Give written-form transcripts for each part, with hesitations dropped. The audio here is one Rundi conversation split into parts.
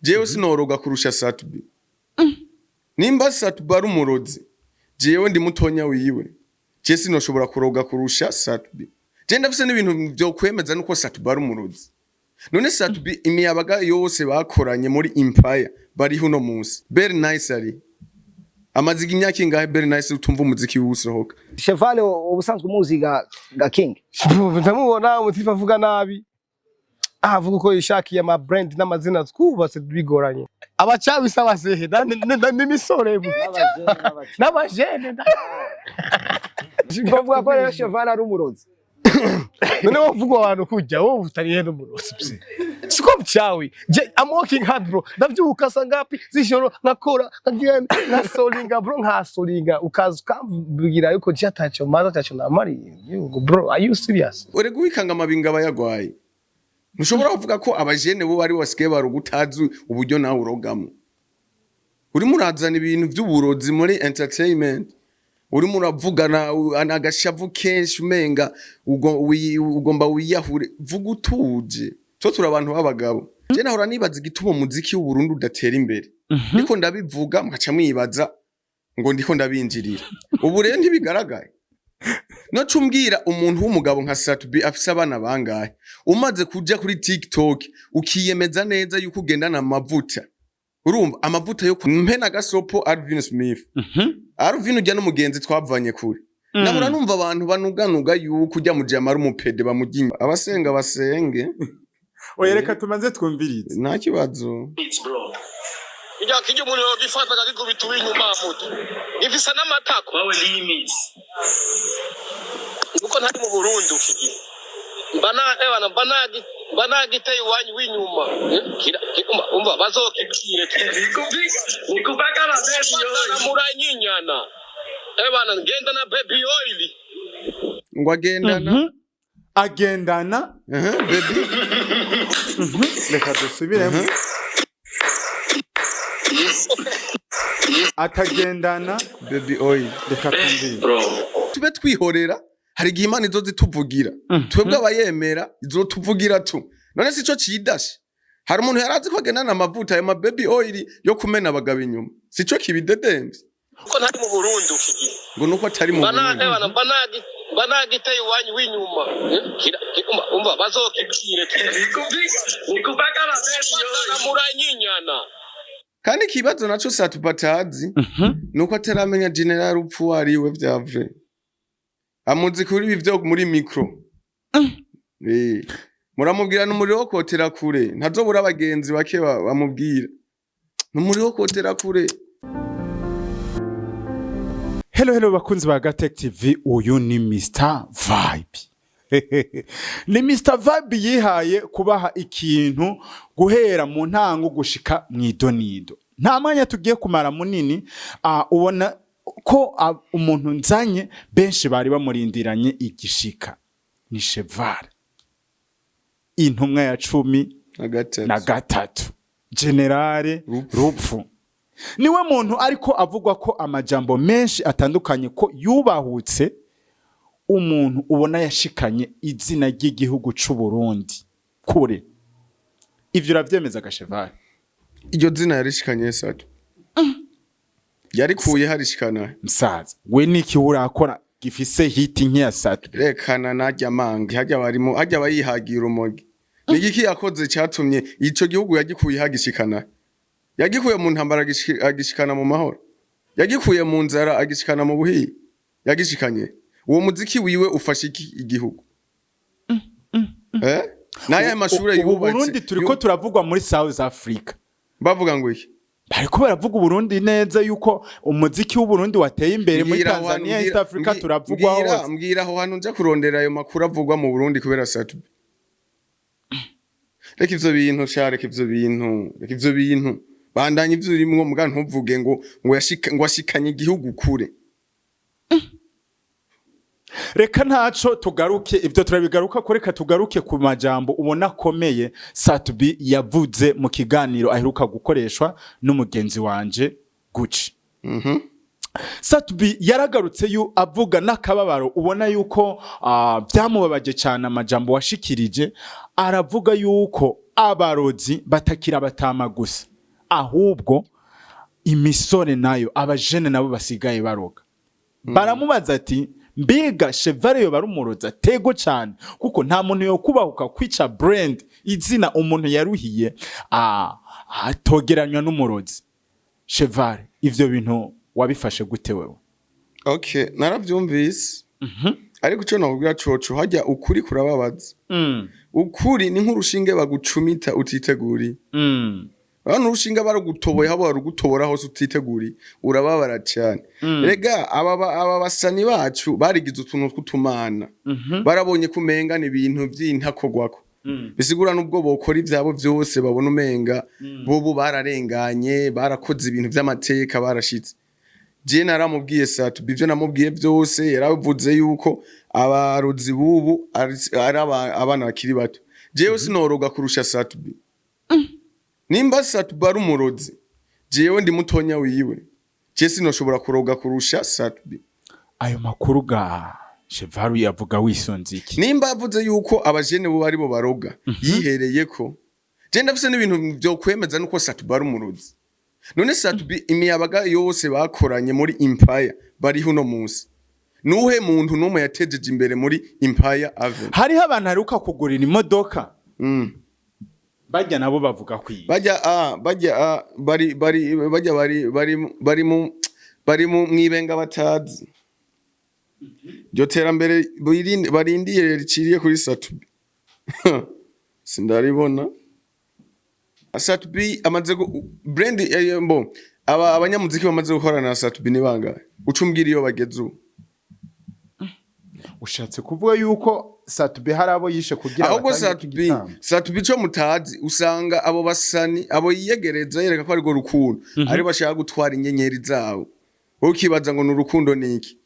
jewe sinoroga kurusha Satubi nimba Satubi ari umurozi jewe ndi mutonya wiwe je sinoshobora kuroga kurusha Satubi je ndafise n'ibintu byo kwemeza nuko Satubi ari umurozi none Satubi imiyabaga yose bakoranye muri Empire bari huno munsi very nice ari amaziga imyaka ingahe very nice utumva umuziki wusohoka Chevale ubusanzwe umuziga ga King ndamubona umutifa avuga nabi avuga uko yishakiye ama brand n'amazina twubatse bigoranye abacabisa basehe n'imisore n'abajene bavuga ko rero Chevale ari umurozi none wovuga abantu kujya wowe utariye n'umurozi bse siko byawe I'm working hard bro ndavyuka sangapi zishoro nakora na solinga bro nka solinga ukazukambwira yuko cyatacho maza cyacho namari bro are you serious ore guhikanga amabinga bayagwaye mushobora kuvuga ko abajene bo bari wasike barugutazi uburyo nawe urogamo uri murazana ibintu by'uburozi muri entertainment uri muravugana anagashavu kenshi umenga ugomba wiyahure vuga utuje cyo turi abantu b'abagabo je nahora nibaza igituma umuziki w'u Burundi udatera imbere niko ndabivuga mukaca mwibaza ngo ndiko ndabinjirira ubu rero ntibigaragaye no cumbwira umuntu w'umugabo nka Satubi afise abana bangahe umaze kuja kuri TikTok ukiyemeza neza yuko ugendana amavuta urumva amavuta yo mpena gasopo Alvin Smith Alvin ujya n'umugenzi twavanye kuri nabura numva abantu banuganuga yuko ujya mu jamara umupede bamujya abasenga basenge oyereka tumanze twumvirize nta kibazo ijya kijya umuntu yogifata akagikubita inyuma muto ifisa n'amatako wawe limits uko ntari mu Burundi ukigi bana giteye wanyu w'inyuma umva bazokikire nikubaga na baby oil muranyinyana ebana ngenda na baby oil ngo agendana baby reka dusubiremo atagendana baby oil reka tumvire tube twihorera hari igihe Imana izo zituvugira twebwe abayemera izo tuvugira tu none sico cidashe hari umuntu yarazi ko agendana amavuta ya baby oil yo kumena abagabo inyuma sico kibidedemvye uko ntari mu Burundi ukigi ngo nuko atari mu Burundi bana giteye wanyu w'inyuma umva bazokikire nikubaga na baby oil muranyinyana kandi kibazo naco Satubatazi nuko ataramenya general upfu wariwe vyavre amuzi kuri ibi byo muri micro muramubwira n'umuriro kotera kure ntazobura abagenzi bake bamubwira n'umuriro kotera kure. Hello bakunzi ba Gatech TV, uyu ni Mr Vibe. Ni Mr Vibe yihaye kubaha ikintu guhera mu ntango gushika mwidonido. Nta mwanya tugiye kumara munini, ubona ko umuntu nzanye benshi bari bamurindiranye igishika. Ni Chevale. Intumwa ya 13 Generale Rupfu. Niwe muntu ariko avugwa ko amajambo menshi atandukanye ko yubahutse umuntu ubona yashikanye izina ry'igihugu c'u Burundi kure. Ivyo uravyemeza Chevale? Iryo zina yarishikanye Satu. Yarikuye harishikana. Msaza, we niki urakora gifise hiti nk'iya Satu? Rekana najya mangi hajya barimo hajya bayihagira umogi. Nigiki yakoze cyatumye ico gihugu yagikuye hagishikana? Yagikuye mu ntambara agishikana mu mahoro. Yagikuye mu nzara agishikana mu buhi. Yagishikanye. Uwo muziki wiwe ufasha igihugu. Naye amashure yubatse. Burundi turiko turavugwa muri South Africa. Bavuga ngo iki? Bariko baravuga Burundi neza yuko umuziki w'u Burundi wateye imbere muri Tanzania, East Africa turavugwa hose. Mbwira aho hantu nja kurondera ayo makuru avugwa mu Burundi kubera Satu. Reka ivyo bintu shareka ivyo bintu. Bandanye ivyo urimwo muga ntuvuge ngo ashikanye igihugu kure. Reka ntaco tugaruke ivyo turabigaruka ko reka tugaruke ku majambo ubona komeye Satubi yavuze mu kiganiro aheruka gukoreshwa n'umugenzi wanje Gucci. Satubi yaragarutse yu avuga n'akababaro ubona yuko byamubabaje cyane amajambo washikirije, aravuga yuko abarozi batakira batama gusa ahubwo imisore nayo abajene nabo basigaye baroga baramubaza ati mbiga chevare yo barumuroza tego cyane kuko nta muntu yo kubahuka kwica brand izina umuntu yaruhiye atogeranywa n'umurozi chevare ivyo bintu wabifashe gute wewe? Okay, naravyumvise. Ariko cyo nakubwira coco hajya ukuri kurababaza. Ukuri ni nk'urushinge bagucumita utiteguri. Abantu urushinge baragutoboye habo barugutobora hose utiteguri urababara cyane. Rega aba basani bacu barigize utuntu tw'utumana. Barabonye kumenga ni ibintu by'intakogwako. Bisigura nubwo bokora ivyabo byose babona umenga bobo bararenganye barakoze ibintu by'amateka barashitse. Je naramubwiye satu bivyo namubwiye byose yaravuze yuko abarozi bubu ari abana bakiri bato. Jewe sinoroga kurusha satu bi. Nimba satu bari umurozi jewe ndi mutonya wiwe. Je sinoshobora kuroga kurusha satu bi. Ayo makuru ga Chevaru yavuga wisonze iki? Nimba avuze yuko abajene bo bari bo baroga yihereye ko je ndafise n'ibintu byo kwemeza nuko satu bari umurozi. None satubi imiyabaga yose bakoranye muri Empire bari huno munsi. Nuhe muntu numwe yatejeje imbere muri Empire Avenue. Hariho abantu aruka kugurira imodoka. Bajya nabo bavuga kwiye. Bari mu mwibenga batazi. Ryo terambere barindiye riciriye kuri satubi. Sindaribona. Satubi amaze brand mbo abanyamuziki bamaze gukorana na Satubi ni bangahe ucumbwira iyo bageze ushatse kuvuga yuko Satubi harabo yishe kugira ahubwo Satubi cyo mutazi usanga abo basani abo yiyegereza yereka ko ari go rukundo ari bashaka gutwara inyenyeri zabo ukibaza ngo n'urukundo niki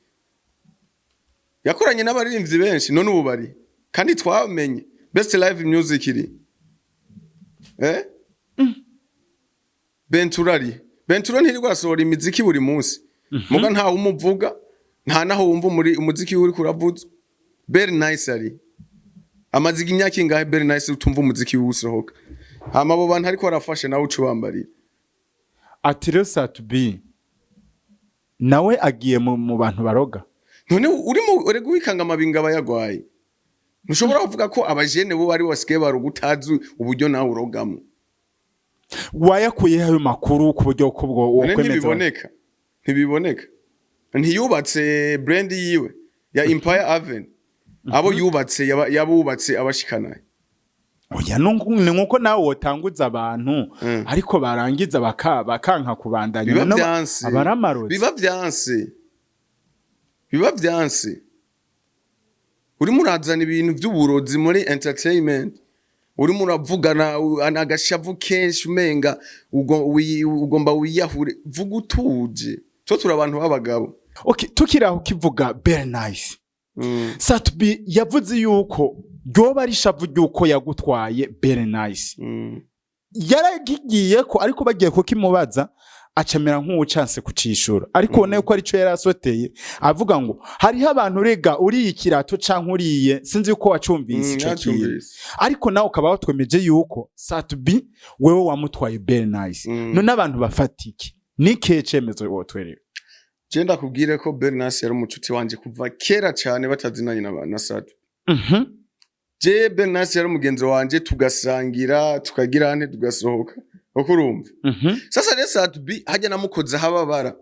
yakoranye n'abaririmbyi benshi none ubu bari kandi twamenye best live music iri Benturo ntirirwa asohora imiziki buri munsi. Muga nta umuvuga, nta naho wumva muri umuziki uri kuravuza. Very nice ari. Amazigi imyaka ingahe very nice utumva umuziki usohoka. Hama abo bantu ariko barafashe nawe ucubambarira. Atire Satubi nawe agiye mu bantu baroga. None urimo urego wikanga amabinga bayagwaye. Ntushobora kuvuga ko abajene bo bari wasike barugutazi uburyo nawe urogamo. Wayakuye hayo makuru ku buryo kubwo wokwemeza ntibiboneka ntiyubatse brand yiwe ya Empire Avenue abo yubatse yabubatse abashikanaye oya nkuko nawe wotanguza abantu ariko barangiza bakanka kubandanya abaramarozi biba byanse uri murazana ibintu by'uburozi muri entertainment uri muravugana anagashavu kenshi umenga ugomba wiyahure vuga utuje cyo turi abantu b'abagabo. Okay, tukiraho kivuga very nice. Satubi yavuze yuko ryoba ari shavu ryuko yagutwaye very nice. Yaragiye ko ariko bagiye ko kimubaza acamera nk'uwucanse kucishura ariko ubona yuko arico yarasoteye avuga ngo hariho abantu rega uri ikirato canke uriye sinzi uko wacumvise ico kintu ariko nawe ukaba watwemeje yuko Satubi wewe wamutwaye very nice none abantu bafatiki nike cemezo wotwerera je ndakubwire ko very nice yari umucuti wanje kuva kera cyane batazinanye na Satu je very nice yari umugenzi wanje tugasangira tukagira ane tugasohoka okurumva sasa rero Satubi hajya namukoze hababara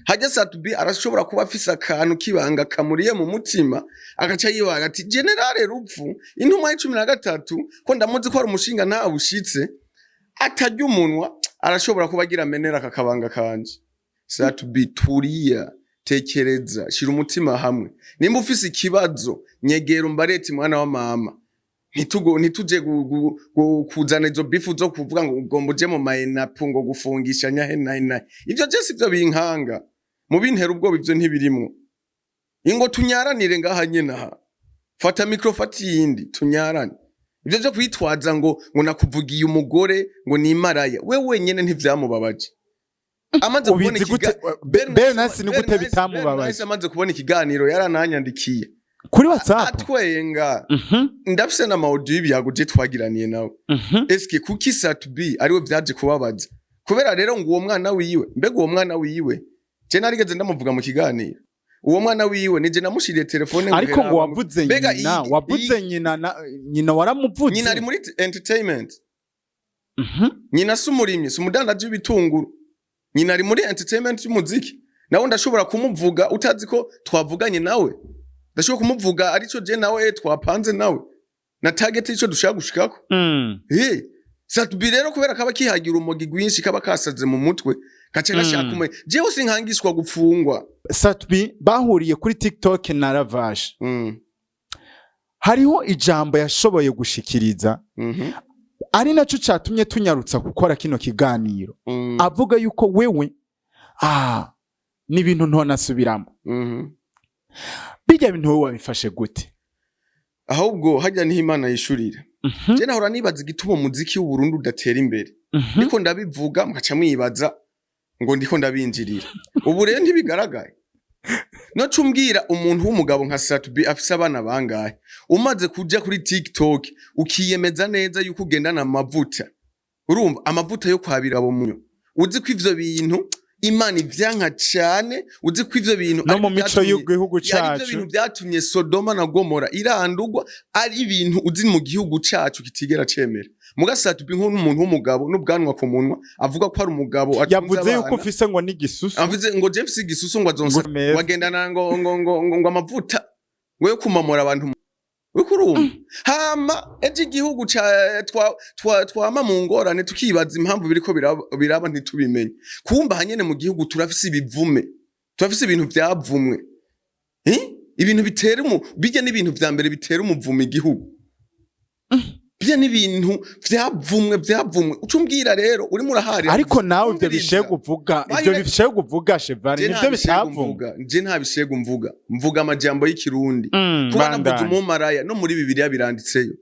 hajya Satubi arashobora kuba afise akantu kibanga kamuriye mu mutima agaca yibaga ati generale rupfu intuma y'13 ko ndamuzi ko ari umushinga nta bushitse atajya umunwa arashobora kuba agira menera kakabanga kanje Satubi turiya tekereza shira umutima hamwe nimba ufise ikibazo nyegero mbareti mwana wa mama ntituje kuzana izo bifu zo kuvuga ngo ugomba uje mu mayenapu ngo gufungisha nyahe ivyo je sivyo binkanga mu bintera ubwo bivyo ntibirimwo ingo tunyaranire ngaha nyena fata microfati yindi tunyarane ivyo byo kwitwaza ngo nakuvugiye umugore ngo ni maraya we wenyene ntivyamubabaje amaze kubona Bernasi ni gute bitamubabaje amaze kubona ikiganiro yarananyandikiye kuri WhatsApp atwenga ndafise na audio byaguje twagiraniye nawe eske kuki Satubi ariwe byaje kubabaza kubera rero ngo uwo mwana wiwe mbega uwo mwana wiwe je narigeze ndamuvuga mu kiganiro uwo mwana wiwe nije namushiriye telefone ariko ngo wavuze nyina waramuvuze nyina ari muri entertainment nyina sumurimye sumudandaje w'ibitunguru nyina ari muri entertainment y'umuziki nawe ndashobora kumuvuga utazi ko twavuganye nawe ndashobora kumuvuga arico je nawe twapanze nawe na target ico dushaka gushikako Satubi rero kubera kaba kihagira umugi gwinshi kaba kasaze mu mutwe gace gashaka umwe jewe sinkangishwa gupfungwa Satubi bahuriye kuri TikTok na Ravage hariho ijambo yashoboye gushikiriza ari naco catumye tunyarutsa gukora kino kiganiro avuga yuko wewe ni ibintu ntonasubiramo bijya bintu wowe wabifashe gute ahubwo hajya niho Imana yishurira je nahora nibaza igituma umuziki w'u Burundi udatera imbere niko ndabivuga mugaca mwibaza ngo ndiko ndabinjirira ubu rero ntibigaragaye no cumbwira umuntu w'umugabo nka Satubi afise abana bangahe umaze kuja kuri TikTok ukiyemeza neza yuko ugendana amavuta urumva amavuta yo kwabira abo munyo uzi ko ivyo bintu Imana ivyanka cyane uzi ko ivyo bintu no mu mico y'igihugu cacu ivyo bintu byatumye Sodoma na Gomora irandugwa ari ibintu uzi mu gihugu cacu kitigera cemera muga Satubi nk'umuntu w'umugabo n'ubwanwa ku munwa avuga ko ari umugabo yavuze yuko ufise ngo n'igisusu avuze ngo James igisusu ngo azonsa wagendana ngo amavuta ngo yo kumamora abantu Ukurumva hama eje igihugu twama mu ngorane tukibaza impamvu biriko biraba ntitubimenye kumba hanyene mu gihugu turafise ibivume turafise ibintu byavumwe ibintu bitera bijya n'ibintu vya mbere bitera umuvumo igihugu bijya n'ibintu vyavumwe ucumbwira rero uri murahari ariko nawe ivyo bishe kuvuga Chevani nivyo bitavuga je nta bishego mvuga amajambo y'ikirundi kubana mvuga umumaraya no muri Bibiliya biranditseyo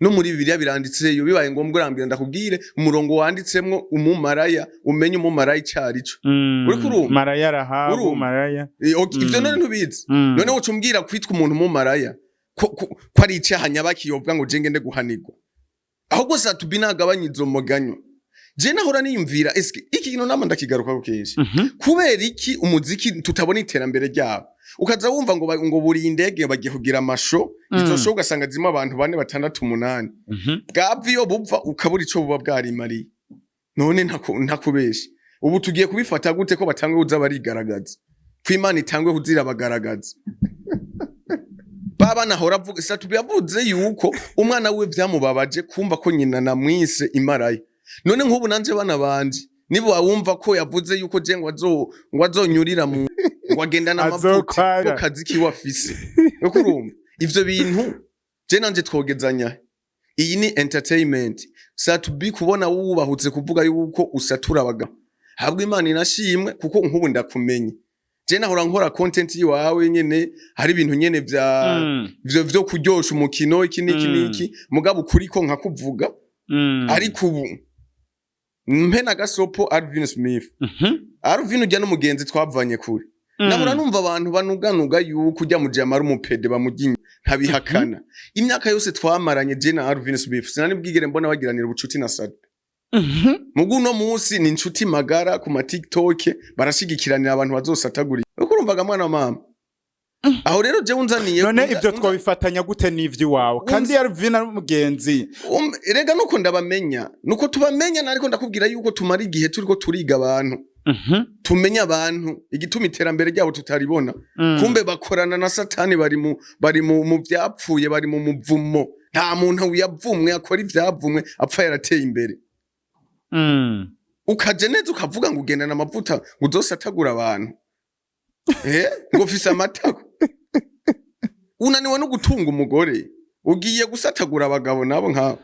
no muri Bibiliya biranditseyo bibaye ngombwa urambira ndakubwire umurongo wanditsemwo umumaraya umenye umumaraya icarico uri kurumva maraya rahabu maraya ivyo none ntubizi none ucumbwira kwitwa umuntu umumaraya ko ari icyaha nyabakiyobwa ngo je ngende guhanirwa ahubwo Satubi nagabanye izo moganyo je nahora niyumvira eske iki kintu nama ndakigaruka kenshi kubera iki umuziki tutabona iterambere ryabo ukaza wumva ngo buri indege bagiye kugira amasho izosho ugasanga zima abantu 4 6 8 bwavyo bupfa ukabura ico buba bwarimariye none ntakubeshe ubu tugiye kubifata gute ko batangwe uza barigaragaza kw'Imana itangwe kuzira bagaragaza baba nahora avuga Satubi yavuze yuko umwana we vyamubabaje kumva ko nyina namwise imaraye none nk'ubu nanje bana banje nibo wumva ko yavuze yuko je ngo azonyurira mu wagenda n'amavuta kazi ki wafise ukurumva ivyo bintu je nanje twogezanya iyi ni entertainment Satubi kubona wubahutse kuvuga yuko usatura abagabo habwo Imana inashimwe kuko nk'ubu ndakumenye je nahora nkora content yiwawe nyene hari ibintu nyene vyo kuryosha umukino iki niki mugabo ukuri ko nkakuvuga ariko ubu mpe na gasopo Alvin Smith Alvin ujya n'umugenzi twavanye kure nahora numva abantu banuganuga yuko ujya mu jamara umupede bamuginye ntabihakana imyaka yose twamaranye je na Alvin Smith sinani bwigere mbona bagiranira ubucuti na Satubi mugu no munsi ni inshuti magara ku ma TikTok barashigikiranira abantu bazosatagura ukurumvaga mwana mama aho rero je unzaniye none ibyo twabifatanya gute n'ivyi wawe kandi Alvin ari umugenzi rega nuko ndabamenya nuko tubamenya nariko ndakubwira yuko tumara igihe turiko turiga abantu tumenya abantu igituma iterambere ryabo tutaribona kumbe bakorana na Satani bari mu byapfuye bari mu muvumo nta muntu yavumwe akora ivyavumwe apfa yarateye imbere ukaje neza ukavuga ngo ugendana amavuta ngo uzosatagura abantu ngo ufise amatako unaniwe no gutunga umugore ugiye gusatagura abagabo nabo nkaho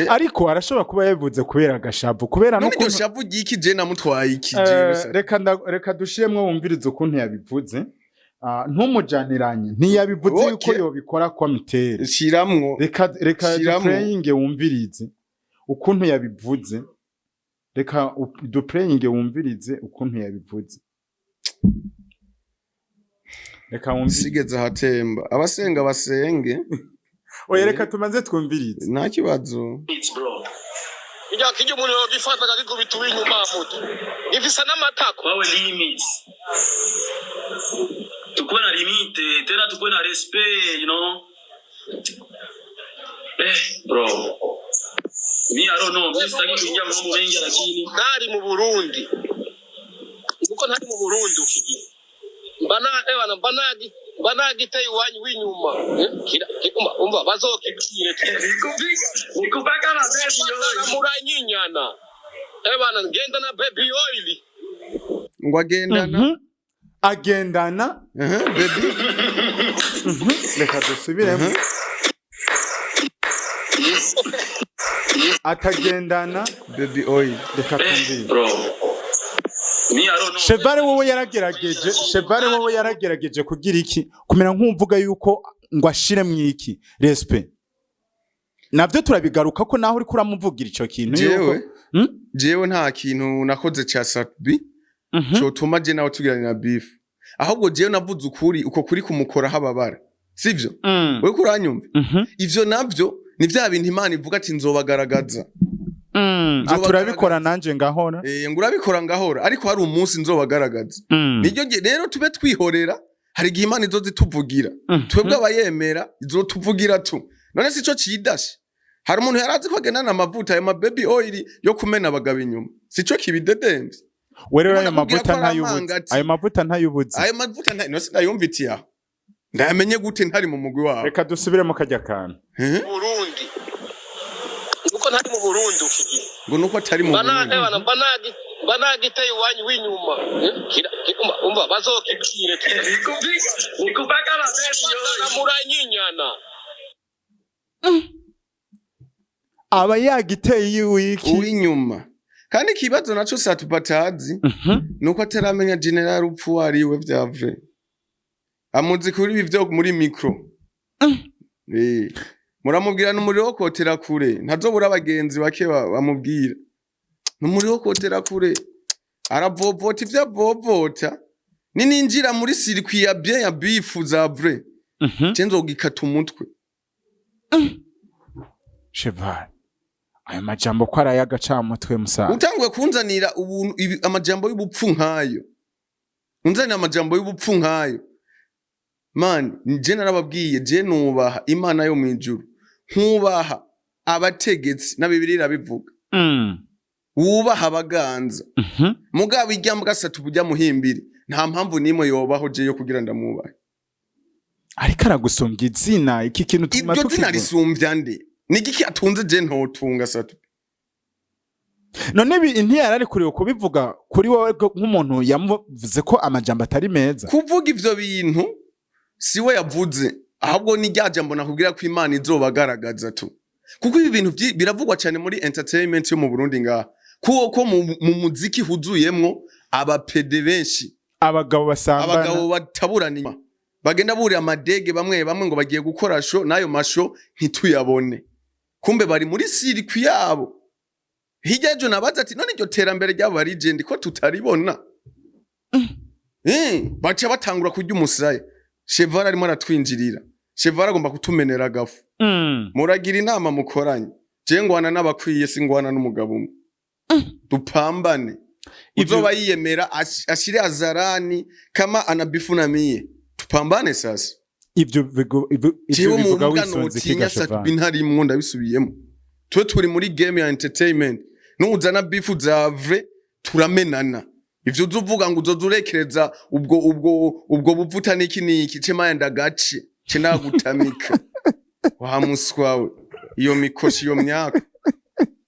ariko arashobora kuba yavuze kubera agashavu kubera no ko shavu giki je namutwaye iki reka dushiremwe wumvirize ukuntu yabivuze ntumujaniranye ntiyabivuze yuko yobikora kwa mitere shiramwo reka playing wumvirize ukuntu yabivuze reka playing wumvirize ukuntu yabivuze reka wumvire sigeze hatemba abasenga basenge oya reka tumaze twumvirize nta kibazo bro kijya umuntu yogifata akagikubita inyuma muto gifisa n'amatako wawe limits tukuwe na limite tena tukuwe na respect you know bro mi I don't know mimi sitaki kuingia mambo mengi lakini ntari mu Burundi kuko ntari mu Burundi ukigira banagiteye iwanyu w'inyuma umva bazokibwire nikupaka na baby oil muranyinyana bana ngenda na baby oil ngo agendana baby reka dusubiremo atagendana baby oil reka tumvire bro Chevare wowe yaragerageje kugira iki kumera nk'umvuga yuko ngo ashire mwiki respect navyo turabigaruka ko naho uri kuramuvugira ico kintu yuko jewe nta kintu nakoze cha satbi cyo tuma je nawe tugirana na beef ahubwo jewe navuze ukuri uko kuri kumukora hababara sivyo we kuranyumva ivyo navyo ni vya bintu Imana ivuga ati nzobagaragaza turabikora nanje ngahora ngurabikora ngahora ariko hari umunsi nzobagaragaza niryo rero tube twihorera hari igihe Imana izozituvugira twebwe abayemera izotuvugira tu none sico cidashe hari umuntu yarazi ko agendana amavuta ayo baby oil yo kumena abagabo inyuma sico kibidedemvye werero ayo mavuta ntayubuze no sinayumvitiye aho ndamenye gute ntari mu mugwi wawe reka dusubire mu kajya kantu Burundi uko ntari mu Burundi ukigira ngo nuko atari mu Burundi banagiteye iwanyu w'inyuma umva bazokibwire nikupaka na baby oil muranyinyana aba yagiteye uw'inyuma kandi kibazo naco satupatazi nuko ataramenya general upfu wariwe vyavre amuzi kuri ibi vyo muri micro muramubwira n'umuriro wo kotera kure ntazobura abagenzi bake bamubwira n'umuriro wo kotera kure aravovota ivyo avovota ninjira muri circuit ya bien ya bifu za vrai nzogikata umutwe Chevare ayo majambo ko arayagacamutwe musaza utanguye kunzanira amajambo y'ubupfu nkayo unzanira amajambo y'ubupfu nkayo man je narababwiye je nubaha Imana yo mwijuru nkubaha abategetsi na Bibiliya irabivuga wubaha abaganza mugabo iryamba gasatu bujya muhimbiri nta mpamvu nimwe yobaho je yo kugira ndamubahe ariko aragusumbya izina iki kintu tuma ibyo tunarisumbya nde nigiki atunze je ntotunga satu none ntiyari ari kuri kubivuga kuri wowe nk'umuntu yamuvuze ko amajambo atari meza kuvuga ivyo bintu siwe yavuze ahubwo ni ryajambo nakubwira ko Imana izobagaragaza tu kuko ibi bintu biravugwa cyane muri entertainment yo mu Burundi ngaha kuko mu muziki huzuyemwo abapede benshi abagabo basambana abagabo bataburana bagenda buri amadege bamwe ngo bagiye gukora show nayo masho ntituyabone kumbe bari muri circuit yabo higejo nabaza ati none iryo terambere ryabo bari legend ko tutaribona bacha batangura kurya umusaya Chevare arimo aratwinjirira Chevare agomba kutumenera gafu muragira inama mukoranye je ngwana n'abakwiye singwana n'umugabo umwe dupambane uzoba yiyemera ashire azarani kama anabifunamie tupambane sasa ibyo bivuga wisunze kigasha bintarimwo ndabisubiyemo twe turi muri game ya entertainment nuzana bifu za vrai turamenana ivyo uzuvuga ngo uzozurekereza ubwo buvuta niki cema ndagace cinagutamika wa muswawe iyo mikoshi yo myaka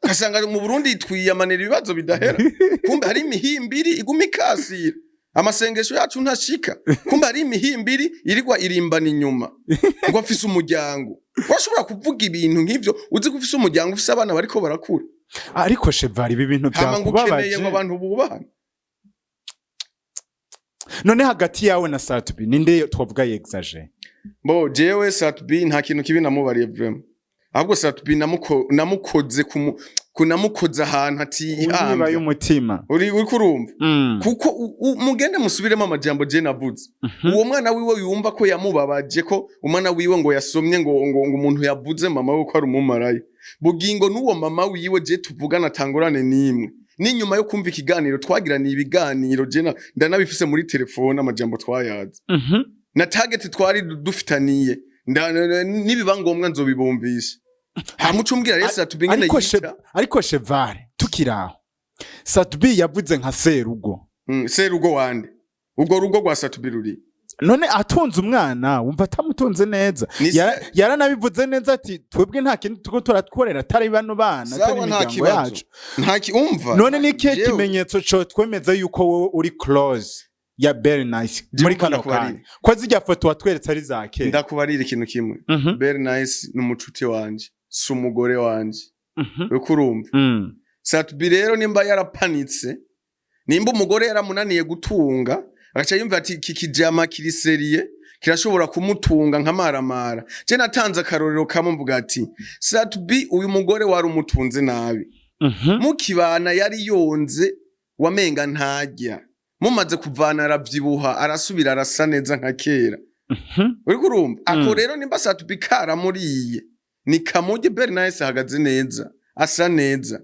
kasanga mu Burundi twiyamanira ibibazo bidahera kumbe hari imihimbiri iguma ikasira amasengesho yacu ntashika kumbe hari imihimbiri irigwa irimbana inyuma ngo afise umuryango washobora kuvuga ibintu nk'ivyo uzi ko ufise umuryango ufise abana bariko barakura ariko Chevare ibi bintu byakubabaje ngo abantu bubahana none hagati yawe na Satbi ninde twavuga yexage bo jewe Satbi nta kintu kibi namubariye vraiment ahubwo Satbi namukoze kunamukoza ahantu ati Unyiba ihambya y'umutima. uri kurumva kuko mugende musubiremo amajambo je navuze uwo mwana wiwe yumva ko yamubabaje ko umwana wiwe ngo yasomye ngo umuntu yavuze mama we ko ari umumarayo bugingo n'uwo mama wiwe je tuvugana tangorane nimwe n'inyuma yo kumva ikiganiro twagiraniye ibiganiro je ndanabifise muri telefone amajambo twayaza na target twari dufitaniye nibiba ngombwa nzobibumvisha hamucumbwira rero Satubi ngene yita ariko chevare tukiraho Satubi yavuze nka serugo serugo wande ubwo rugo rwa Satubi ruri none atunze umwana wumva atamutunze neza yaranabivuze neza ati twebwe nta kintu tuko turatworera atari bano bana atari imiryango yacu umva none niki kimenyetso cyo twemeza yuko wowe uri close ya very nice muri kano kanya ko zijya foto watweretse ari zake ndakubarira ikintu kimwe very nice n'umucuti wanje si umugore wanje ukurumva Satubi rero nimba yarapanitse nimba umugore yaramunaniye gutunga agaca yumva ati kikijama kiriseriye kirashobora kumutunga nk'amaramara je natanze akarorero kamwe mvuga ati Satubi uyu mugore wari umutunze nabi mukibana yari yonze wamenga ntajya mumaze kuvana aravyibuha arasubira arasa neza nka kera uri kurumva ako rero nimba Satubi karamuriye ni kamuje Bernice ahagaze neza asa neza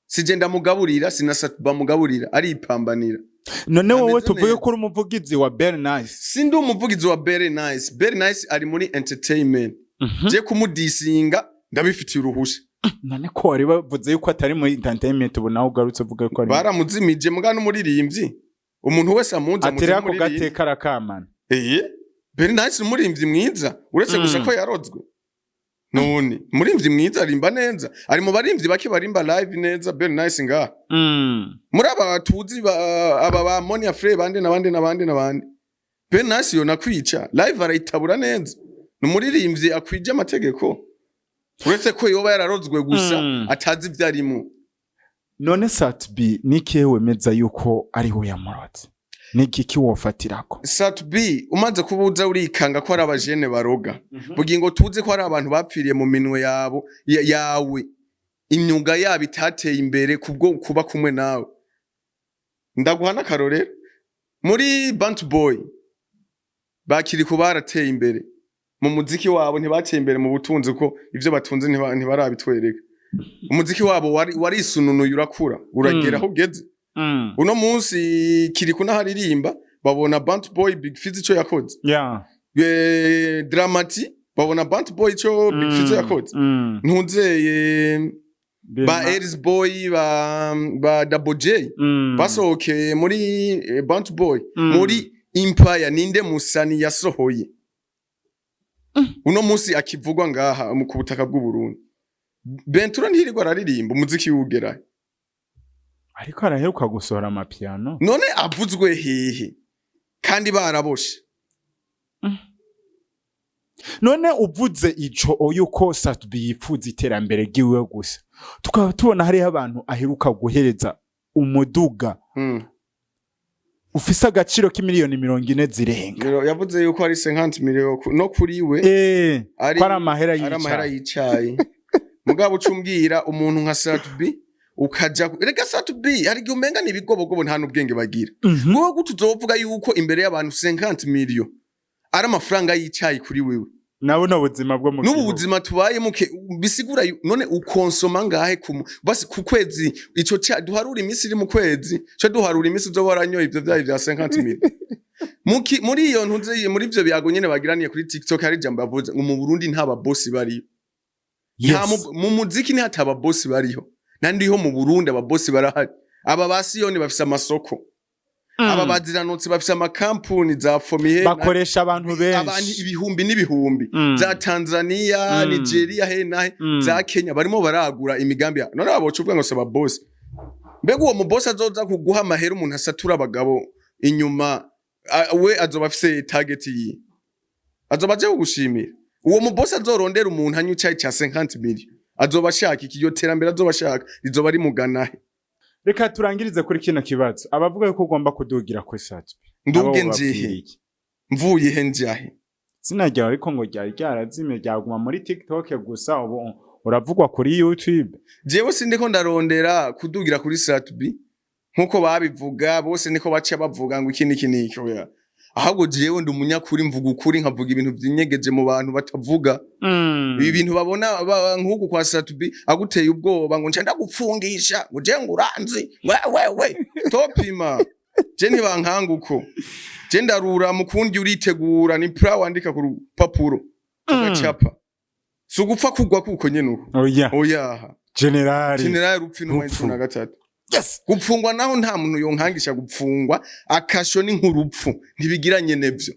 sije ndamugaburira sinasatuba mugaburira ari ipambanira none wowe tuvuye ko uri umuvugizi wa Bernice sindi umuvugizi wa Bernice Bernice ari muri entertainment je kumudisinga ndabifitiye uruhusha none ko wari bavuze yuko atari muri entertainment ubu nawe ugarutse uvuga ko ari baramuzimije mugana umuririmbyi umuntu wese amunza mu atira ko gateka arakamana Bernice umuririmbyi mwiza uretse gusa ko yarozwe none umuririmbyi mwiza arimba neza ari mu barimvyi bake barimba live neza Bernice ngaha muri aba tuzi aba ba Monia Frey bande nabandi Bernice yo nakwica live arayitabura neza n'umuririmbyi akwije amategeko uretse ko yoba yararozwe gusa atazi ivyarimo none Satubi niki wemeza yuko ari ho yamurotse niki kiwofatirako Satubi umaze kubuza urikanga ko ari abajene baroga bugingo tuze ko ari abantu bapfiriye mu minwe yabo yawe imyuga yabo itateye imbere kubwo kuba kumwe nawe ndaguhana akarorero muri Bantu Boy bakiri ko barateye imbere mu muziki wabo ntibateye imbere mu butunzi ko ivyo batunze ntibarabitwereka umuziki wabo wari isununuye urakura uragera aho ugeze uno munsi kiri kunaharirimba babona Bantu Boy Big Fizz ico yakoze Dramati babona Bantu Boy ico Big Fizz yakoze ntunzeye ba Eris Boy ba Double J basohokeye muri Bantu Boy muri Empire ninde musani yasohoye uno munsi akivugwa ngaha mu kubutaka bw'u Burundi Bentura ntirirwa araririmba umuziki wugerahe ariko araheruka gusohora amapiano none avuzwe hehe kandi baraboshe none uvuze ico yuko Satubi yipfuza iterambere giwe gusa tukaba tubona hari abantu aheruka guhereza umuduga ufise agaciro k'imiliyoni 40 zirenga yavuze yuko ari 50 miliyoni no kuri we ari amahera yicaye mugabo ucumbwira umuntu nka Satubi ukaja rega Satubi hari umenga nibigobogobo nta nubwenge bagira ngo gutuzovuga yuko imbere y'abantu 50 miliyoni ari amafaranga yicaye kuri wewe nawe no buzima bwo mu n'ubu buzima tubaye muke bisigura none ukonsoma ngahe basi ku kwezi ico duharura imisi iri mu kwezi cyo duharura imisi zo baranyoye ivyo bya 50 miliyoni muri iyo ntunze muri ivyo byago nyene bagiraniye kuri TikTok hari jambo bavuze ngo mu Burundi nta babosi bariho mu muziki ni hataba bosi bariho nandiho mu Burundi ababosi barahari aba basiyoni bafise amasoko aba baziranutse bafise amakampuni za fomihe bakoresha abantu benshi abantu ibihumbi n'ibihumbi za Tanzania Nigeria nahe za Kenya barimo baragura imigambi none abocuvuga ngo se ababosi mbega uwo mu boss azoza kuguha amahera umuntu asatura abagabo inyuma we azoba afise target yi azoba aje kugushimira uwo mu boss azorondera umuntu anyucaye cya 50 miliyoni azoba ashaka ikiyo terambere azoba ashaka rizoba ari muganahe reka turangirize kuri kino kibazo abavuga ko ugomba kudugira ku Satubi nduge njihe mvuye he njahe sinajya ariko ngo ryari ryarazimye ryaguma muri TikTok gusa ubu uravugwa kuri YouTube. jewe sindiko ndarondera kudugira kuri Satubi nkuko babivuga bose niko baca bavuga ngo iki niki niki oya ahubwo jewe ndi umunyakuri mvuga ukuri nkavuga ibintu byinyegeje mu bantu batavuga ibi bintu babona nkuko kwa Satubi aguteye ubwoba ngo ncenda gupfungisha ngo je nguranzi we topima je ntibankanguko je ndarura mukundi uritegura ni pra wandika ku rupapuro ugacapa sugupfa kugwa kuko nyene uko oya generali rupfi no mayituna gatatu yes gupfungwa naho nta muntu yonkangisha gupfungwa akasho ni nk'urupfu ntibigiranye nevyo